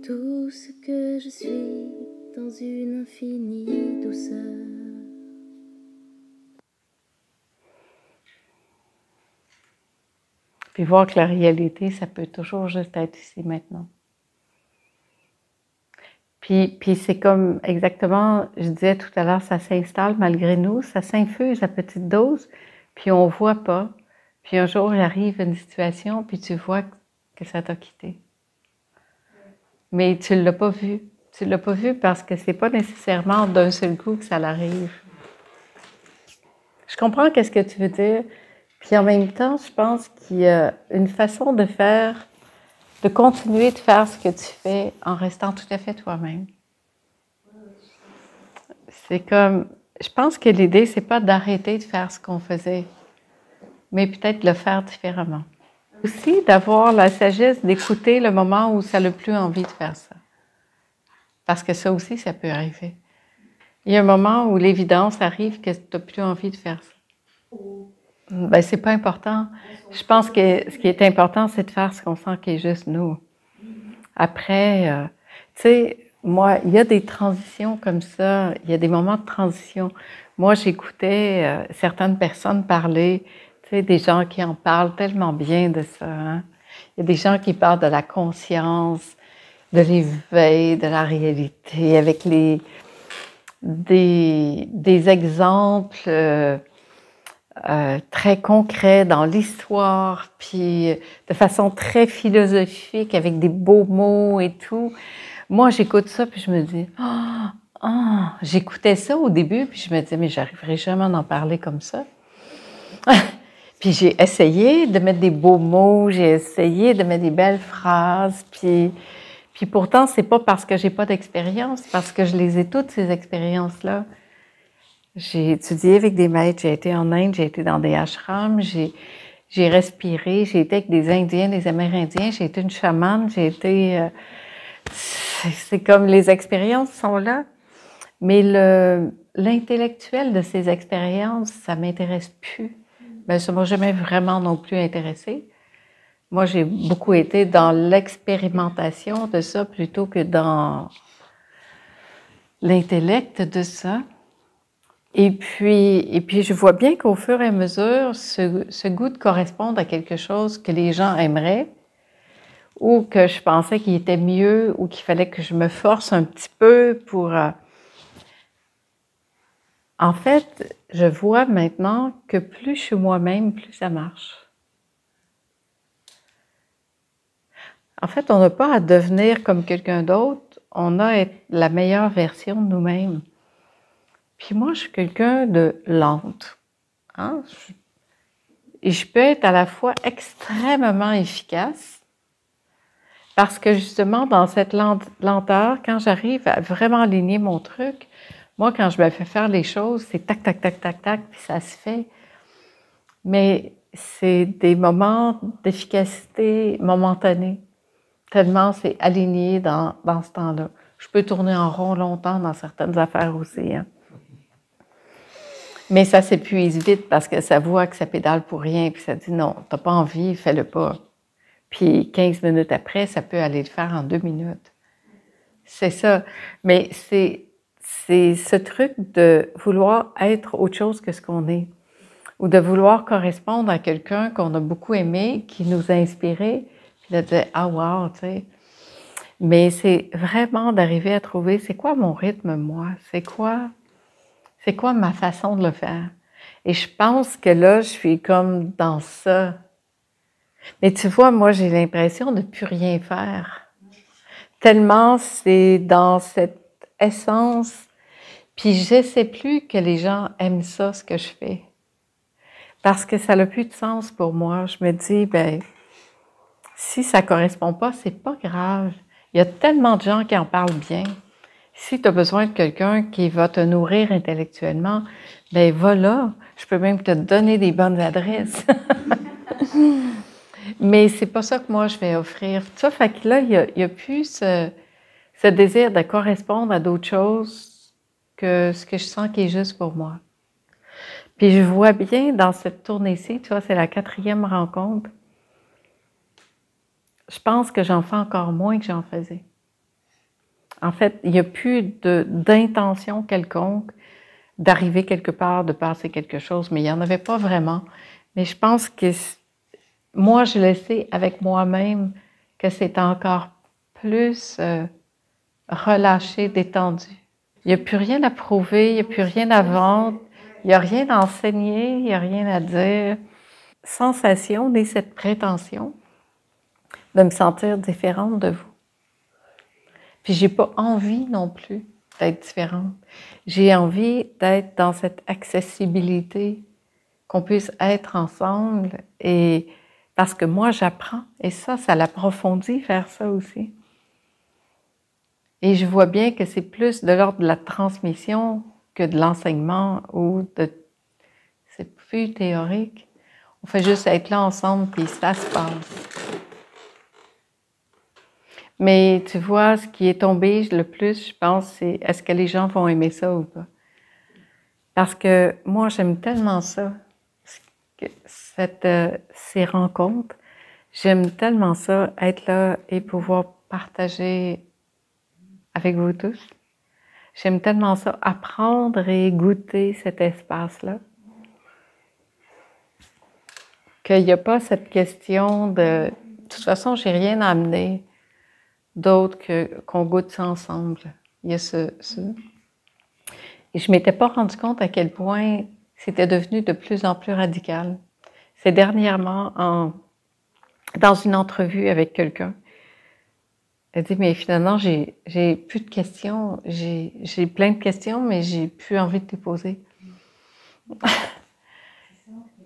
tout ce que je suis dans une infinie douceur. Puis voir que la réalité, ça peut toujours juste être ici maintenant. Puis c'est comme exactement, je disais tout à l'heure, ça s'installe malgré nous, ça s'infuse à petite dose, puis on ne voit pas. Puis un jour, j'arrive à une situation, puis tu vois que ça t'a quitté. Mais tu ne l'as pas vu. Tu ne l'as pas vu parce que ce n'est pas nécessairement d'un seul coup que ça l'arrive. Je comprends qu'est-ce que tu veux dire. Puis en même temps, je pense qu'il y a une façon de faire, de continuer de faire ce que tu fais en restant tout à fait toi-même. C'est comme, je pense que l'idée, c'est pas d'arrêter de faire ce qu'on faisait, mais peut-être de le faire différemment. Aussi, d'avoir la sagesse d'écouter le moment où ça n'a plus envie de faire ça. Parce que ça aussi, ça peut arriver. Il y a un moment où l'évidence arrive que tu n'as plus envie de faire ça. Ben, c'est pas important. Je pense que ce qui est important, c'est de faire ce qu'on sent qui est juste nous. Après, tu sais, moi, il y a des transitions comme ça, il y a des moments de transition. Moi, j'écoutais certaines personnes parler, tu sais, des gens qui en parlent tellement bien de ça. Hein? Il y a des gens qui parlent de la conscience, de l'éveil, de la réalité, avec des exemples très concrets dans l'histoire, puis de façon très philosophique, avec des beaux mots et tout. Moi, j'écoute ça, puis je me dis, j'écoutais ça au début, puis je me disais, mais j'arriverai jamais à en parler comme ça. Puis j'ai essayé de mettre des beaux mots, j'ai essayé de mettre des belles phrases, puis pourtant, c'est pas parce que j'ai pas d'expérience, parce que je les ai toutes, ces expériences-là. J'ai étudié avec des maîtres, j'ai été en Inde, j'ai été dans des ashrams, j'ai respiré, j'ai été avec des Indiens, des Amérindiens, j'ai été une chamane, j'ai été... c'est comme les expériences sont là, mais l'intellectuel de ces expériences, ça m'intéresse plus. Ben, ça m'a jamais vraiment non plus intéressé. Moi, j'ai beaucoup été dans l'expérimentation de ça plutôt que dans l'intellect de ça. Et puis, je vois bien qu'au fur et à mesure, ce goût de correspondre à quelque chose que les gens aimeraient, ou que je pensais qu'il était mieux, ou qu'il fallait que je me force un petit peu pour... En fait, je vois maintenant que plus je suis moi-même, plus ça marche. En fait, on n'a pas à devenir comme quelqu'un d'autre, on a à être la meilleure version de nous-mêmes. Puis moi, je suis quelqu'un de lente. Hein? Et je peux être à la fois extrêmement efficace, parce que justement, dans cette lenteur, quand j'arrive à vraiment aligner mon truc, moi, quand je me fais faire les choses, c'est tac, tac, tac, tac, tac, puis ça se fait. Mais c'est des moments d'efficacité momentanés, tellement c'est aligné dans ce temps-là. Je peux tourner en rond longtemps dans certaines affaires aussi. Hein. Mais ça s'épuise vite parce que ça voit que ça pédale pour rien, puis ça dit non, t'as pas envie, fais-le pas. Puis 15 minutes après, ça peut aller le faire en 2 minutes. C'est ça. Mais c'est ce truc de vouloir être autre chose que ce qu'on est, ou de vouloir correspondre à quelqu'un qu'on a beaucoup aimé, qui nous a inspirés, puis de dire « Ah wow », tu sais. Mais c'est vraiment d'arriver à trouver c'est quoi mon rythme, moi? C'est quoi ma façon de le faire? Et je pense que là, je suis comme dans ça. Mais tu vois, moi, j'ai l'impression de ne plus rien faire. Tellement c'est dans cette essence. Puis je ne sais plus que les gens aiment ça, ce que je fais. Parce que ça n'a plus de sens pour moi. Je me dis, ben, si ça ne correspond pas, c'est pas grave. Il y a tellement de gens qui en parlent bien. Si tu as besoin de quelqu'un qui va te nourrir intellectuellement, ben voilà, je peux même te donner des bonnes adresses. Mais c'est pas ça que moi je vais offrir. Ça fait que là, il y a plus ce désir de correspondre à d'autres choses que ce que je sens qui est juste pour moi. Puis je vois bien dans cette tournée-ci, tu vois, c'est la 4e rencontre. Je pense que j'en fais encore moins que j'en faisais. En fait, il n'y a plus d'intention quelconque d'arriver quelque part, de passer quelque chose, mais il n'y en avait pas vraiment. Mais je pense que moi, je le sais avec moi-même que c'est encore plus relâché, détendu. Il n'y a plus rien à prouver, il n'y a plus rien à vendre, il n'y a rien à enseigner, il n'y a rien à dire. Sensation ni cette prétention de me sentir différente de vous. Puis j'ai pas envie non plus d'être différente. J'ai envie d'être dans cette accessibilité, qu'on puisse être ensemble, et parce que moi j'apprends, et ça l'approfondit faire ça aussi. Et je vois bien que c'est plus de l'ordre de la transmission que de l'enseignement ou de... C'est plus théorique. On fait juste être là ensemble, puis ça se passe. Mais tu vois, ce qui est tombé le plus, je pense, c'est est-ce que les gens vont aimer ça ou pas? Parce que moi, j'aime tellement ça, ces rencontres. J'aime tellement ça, être là et pouvoir partager avec vous tous. J'aime tellement ça, apprendre et goûter cet espace-là. Qu'il n'y a pas cette question de... De toute façon, j'ai rien à amener d'autre qu'on goûte ça ensemble. Il y a Et je ne m'étais pas rendu compte à quel point c'était devenu de plus en plus radical. C'est dernièrement, dans une entrevue avec quelqu'un, elle dit, mais finalement, j'ai plus de questions, j'ai plein de questions, mais j'ai plus envie de te poser.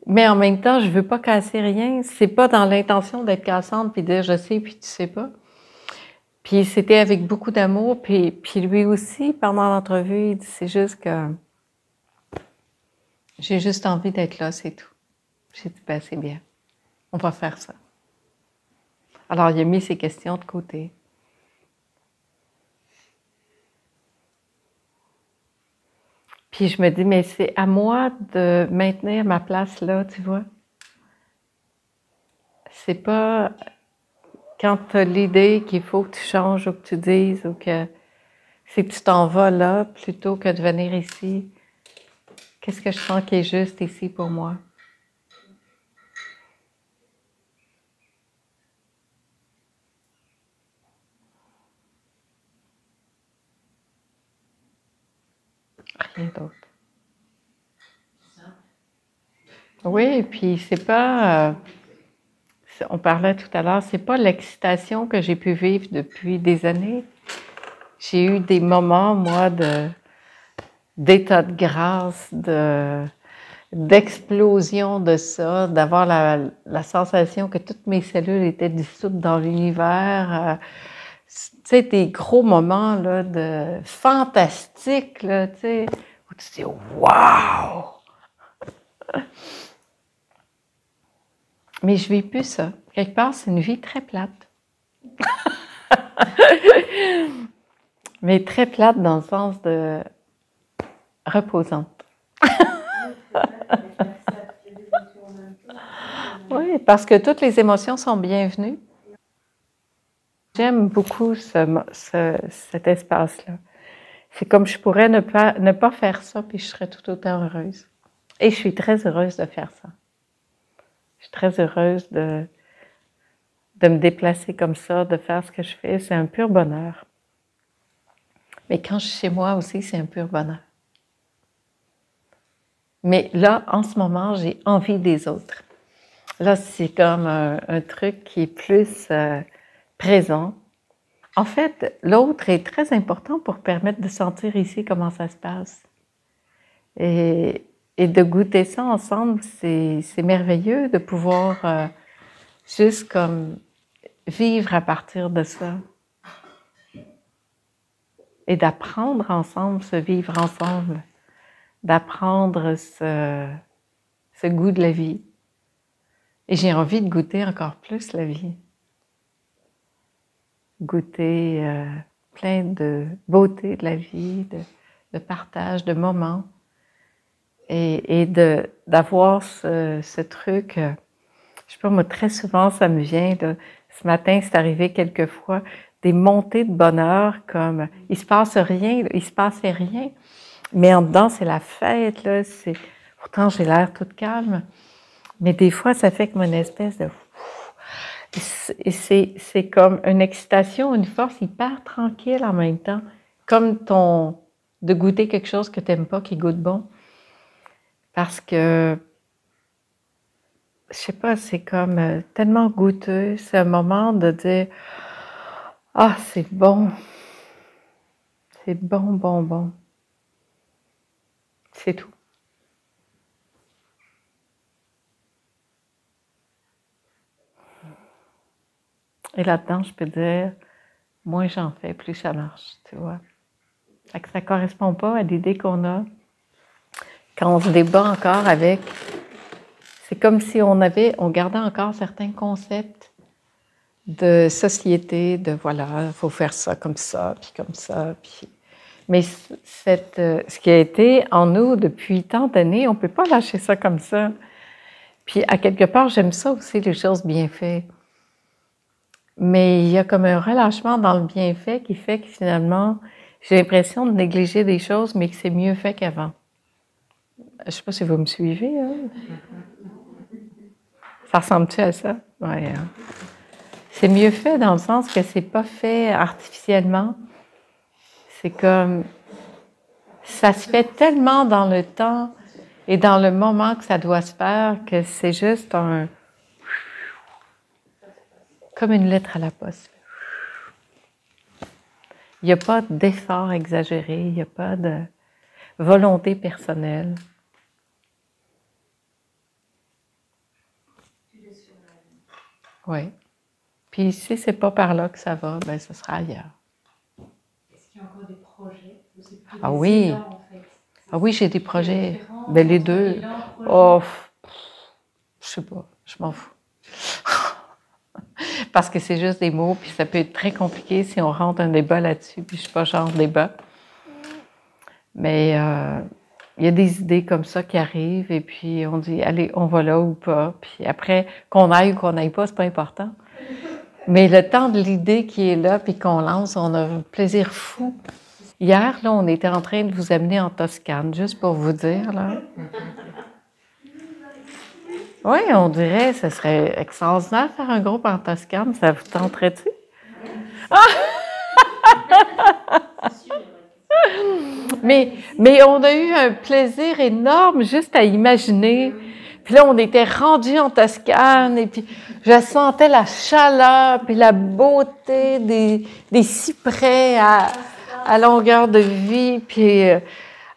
Mais en même temps, je veux pas casser rien. C'est pas dans l'intention d'être cassante puis de dire je sais puis tu sais pas. Puis c'était avec beaucoup d'amour, puis lui aussi, pendant l'entrevue, il dit c'est juste que j'ai juste envie d'être là, c'est tout. J'ai dit ben c'est bien, on va faire ça. Alors il a mis ses questions de côté. Puis je me dis mais c'est à moi de maintenir ma place là, tu vois. C'est pas quand tu as l'idée qu'il faut que tu changes ou que tu dises ou que c'est que tu t'en vas là plutôt que de venir ici. Qu'est-ce que je sens qui est juste ici pour moi? Rien d'autre. Oui, et puis c'est pas... on parlait tout à l'heure, c'est pas l'excitation que j'ai pu vivre depuis des années. J'ai eu des moments, moi, d'état de grâce, d'explosion de ça, d'avoir la sensation que toutes mes cellules étaient dissoutes dans l'univers. Tu sais, des gros moments là, de fantastiques, là, tu sais, où tu te dis « Wow! » Mais je vis plus ça. Quelque part, c'est une vie très plate. Mais très plate dans le sens de reposante. Oui, parce que toutes les émotions sont bienvenues. J'aime beaucoup cet espace-là. C'est comme je pourrais ne pas faire ça, puis je serais tout autant heureuse. Et je suis très heureuse de faire ça. Je suis très heureuse de me déplacer comme ça, de faire ce que je fais. C'est un pur bonheur. Mais quand je suis chez moi aussi, c'est un pur bonheur. Mais là, en ce moment, j'ai envie des autres. Là, c'est comme un truc qui est plus présent. En fait, l'autre est très important pour permettre de sentir ici comment ça se passe. Et de goûter ça ensemble, c'est merveilleux de pouvoir juste comme vivre à partir de ça. Et d'apprendre ensemble, se vivre ensemble. D'apprendre ce goût de la vie. Et j'ai envie de goûter encore plus la vie. Goûter plein de beauté de la vie, de partage, de moments. Et d'avoir ce truc, je sais pas, moi, très souvent, ça me vient, là, ce matin, c'est arrivé quelques fois, des montées de bonheur, comme il se passe rien, il se passait rien, mais en dedans, c'est la fête, là, pourtant j'ai l'air toute calme, mais des fois, ça fait comme une espèce de... C'est comme une excitation, une force hyper tranquille en même temps, comme de goûter quelque chose que tu n'aimes pas, qui goûte bon, parce que je sais pas, c'est comme tellement goûteux, c'est un moment de dire « Ah, c'est bon, bon. » C'est tout. Et là-dedans, je peux dire, moins j'en fais, plus ça marche, tu vois. Fait que ça ne correspond pas à l'idée qu'on a quand on se débat encore avec... C'est comme si on gardait encore certains concepts de société, de voilà, il faut faire ça, puis comme ça, puis... Mais ce qui a été en nous depuis tant d'années, on ne peut pas lâcher ça comme ça. Puis à quelque part, j'aime ça aussi, les choses bien faites. Mais il y a comme un relâchement dans le bienfait qui fait que finalement, j'ai l'impression de négliger des choses, mais que c'est mieux fait qu'avant. Je ne sais pas si vous me suivez. Hein? Ça ressemble-tu à ça? Oui. Hein? C'est mieux fait dans le sens que c'est pas fait artificiellement. C'est comme... Ça se fait tellement dans le temps et dans le moment que ça doit se faire que c'est juste comme une lettre à la poste. Il n'y a pas d'effort exagéré, il n'y a pas de volonté personnelle. Oui. Puis si c'est pas par là que ça va, ben ce sera ailleurs. Est-ce qu'il y a encore des projets? Ah oui. Élans, en fait. Ah oui, j'ai des projets. Ben les deux. Oh, je sais pas, je m'en fous. Parce que c'est juste des mots, puis ça peut être très compliqué si on rentre un débat là-dessus, puis je suis pas genre débat. Mais il y a des idées comme ça qui arrivent, et puis on dit, allez, on va là ou pas. Puis après, qu'on aille ou qu'on n'aille pas, c'est pas important. Mais le temps de l'idée qui est là, puis qu'on lance, on a un plaisir fou. Hier, là, on était en train de vous amener en Toscane, juste pour vous dire, là. Oui, on dirait, ce serait extraordinaire de faire un groupe en Toscane. Ça vous tenterait-tu? Ah! Mais on a eu un plaisir énorme juste à imaginer. Puis là, on était rendus en Toscane et puis je sentais la chaleur puis la beauté des cyprès à longueur de vie, puis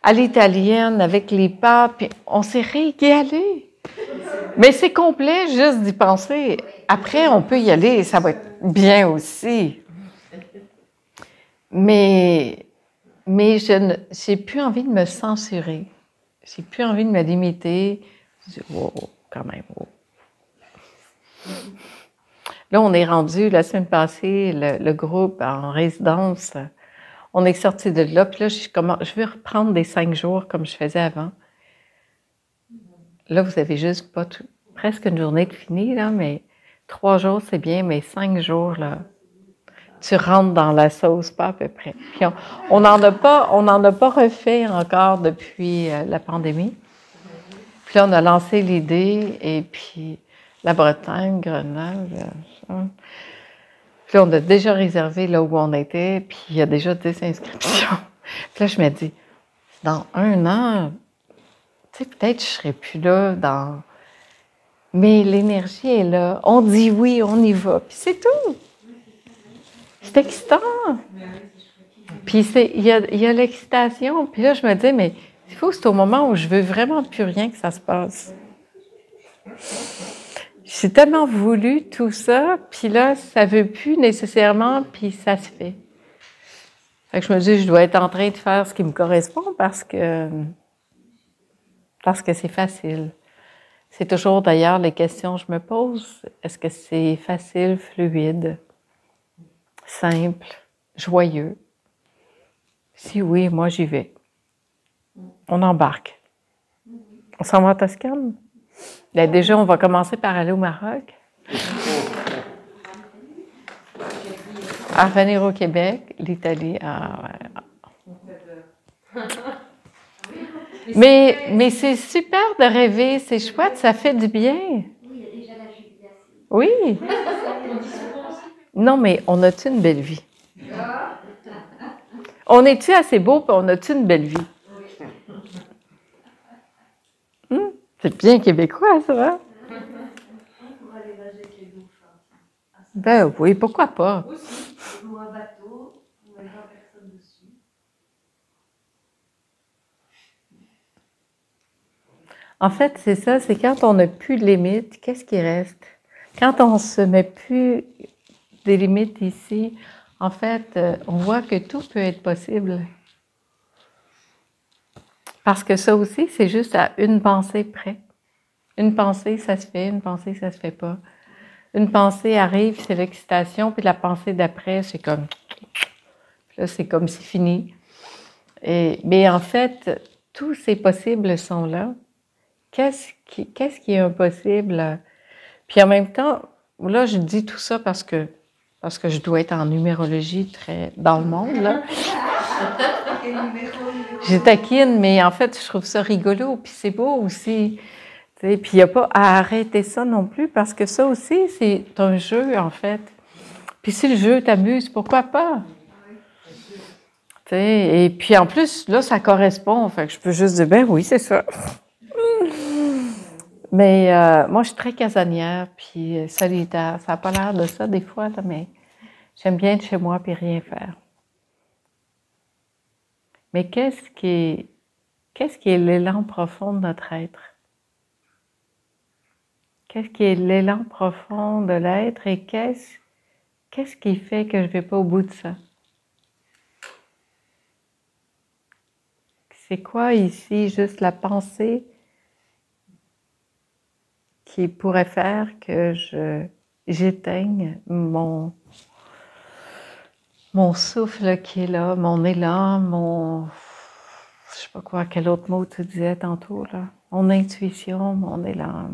à l'italienne avec les pâtes, puis on s'est régalés. Mais c'est complet juste d'y penser. Après, on peut y aller et ça va être bien aussi. Mais j'ai plus envie de me censurer. J'ai plus envie de me limiter. Je dis, wow, quand même, wow. Là, on est rendu, la semaine passée, le groupe en résidence, on est sorti de là, puis là, je veux reprendre des 5 jours comme je faisais avant. Là, vous avez juste pas presque une journée de fini, là, mais 3 jours, c'est bien, mais 5 jours, là, tu rentres dans la sauce, pas à peu près. Puis on n'en a pas refait encore depuis la pandémie. Puis là, on a lancé l'idée, et puis la Bretagne, Grenoble, puis là, on a déjà réservé là où on était, puis il y a déjà des inscriptions. Puis là, je me dis, dans 1 an, tu sais, peut-être je ne serai plus là Mais l'énergie est là. On dit oui, on y va, puis c'est tout. C'est excitant. Puis il y a l'excitation. Puis là, je me dis, mais il faut que c'est au moment où je veux vraiment plus rien que ça se passe. J'ai tellement voulu tout ça, puis là, ça ne veut plus nécessairement, puis ça se fait. Fait que je me dis, je dois être en train de faire ce qui me correspond parce que c'est facile. C'est toujours d'ailleurs les questions que je me pose. Est-ce que c'est facile, fluide, simple, joyeux? Si oui, moi j'y vais. On embarque. On s'en va en Toscane? Bien, déjà, on va commencer par aller au Maroc. À revenir au Québec, l'Italie, Mais c'est super de rêver, c'est chouette, ça fait du bien. Oui, il y a déjà la jubilation. Oui. On dit souvent aussi. Non, mais on a-tu une belle vie? On est-tu assez beau et on a-tu une belle vie? C'est bien québécois, ça, hein? On va aller nager avec les dauphins. Ben oui, pourquoi pas? Aussi, ou un bateau, on met 20 personnes dessus. En fait, c'est ça, c'est quand on n'a plus de limites, qu'est-ce qui reste? Quand on ne se met plus des limites ici, en fait, on voit que tout peut être possible. Parce que ça aussi, c'est juste à une pensée près. Une pensée, ça se fait, une pensée, ça se fait pas. Une pensée arrive, c'est l'excitation, puis la pensée d'après, c'est comme... Là, c'est comme c'est fini. Mais en fait, tous ces possibles sont là. Qu'est-ce qui est impossible? Puis en même temps, là, je dis tout ça parce que je dois être en numérologie très dans le monde, là. Je taquine, mais en fait, je trouve ça rigolo, puis c'est beau aussi. T'sais, puis il n'y a pas à arrêter ça non plus, parce que ça aussi, c'est un jeu, en fait. Puis si le jeu t'amuse, pourquoi pas? T'sais, et puis en plus, là, ça correspond, fait que je peux juste dire, ben oui, c'est ça. Mais moi, je suis très casanière, puis solitaire. Ça n'a pas l'air de ça des fois, là, mais j'aime bien être chez moi puis rien faire. Mais qu'est-ce qui est l'élan profond de notre être? Qu'est-ce qui est l'élan profond de l'être et qu'est-ce qui fait que je ne vais pas au bout de ça? C'est quoi ici juste la pensée qui pourrait faire que j'éteigne mon souffle qui est là, mon élan, je sais pas quoi, quel autre mot tu disais tantôt, là? Mon intuition, mon élan.